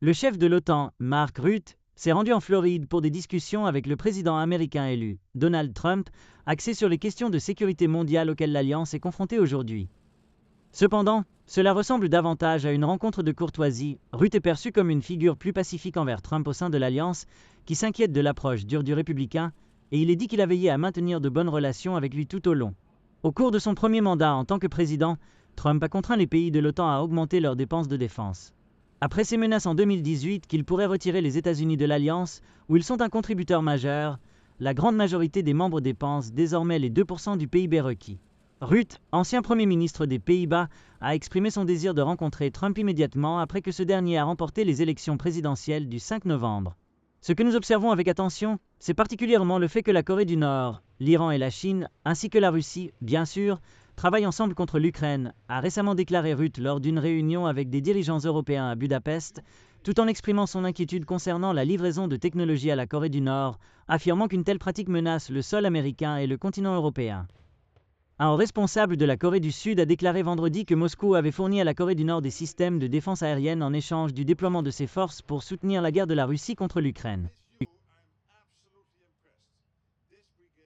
Le chef de l'OTAN, Mark Rutte, s'est rendu en Floride pour des discussions avec le président américain élu, Donald Trump, axées sur les questions de sécurité mondiale auxquelles l'Alliance est confrontée aujourd'hui. Cependant, cela ressemble davantage à une rencontre de courtoisie. Rutte est perçu comme une figure plus pacifique envers Trump au sein de l'Alliance, qui s'inquiète de l'approche dure du républicain, et il est dit qu'il a veillé à maintenir de bonnes relations avec lui tout au long. Au cours de son premier mandat en tant que président, Trump a contraint les pays de l'OTAN à augmenter leurs dépenses de défense. Après ses menaces en 2018 qu'il pourrait retirer les États-Unis de l'Alliance, où ils sont un contributeur majeur, la grande majorité des membres dépensent désormais les 2% du PIB requis. Rutte, ancien Premier ministre des Pays-Bas, a exprimé son désir de rencontrer Trump immédiatement après que ce dernier a remporté les élections présidentielles du 5 novembre. Ce que nous observons avec attention, c'est particulièrement le fait que la Corée du Nord, l'Iran et la Chine, ainsi que la Russie, bien sûr, travaillent ensemble contre l'Ukraine, a récemment déclaré Rutte lors d'une réunion avec des dirigeants européens à Budapest, tout en exprimant son inquiétude concernant la livraison de technologies à la Corée du Nord, affirmant qu'une telle pratique menace le sol américain et le continent européen. Un responsable de la Corée du Sud a déclaré vendredi que Moscou avait fourni à la Corée du Nord des systèmes de défense aérienne en échange du déploiement de ses forces pour soutenir la guerre de la Russie contre l'Ukraine.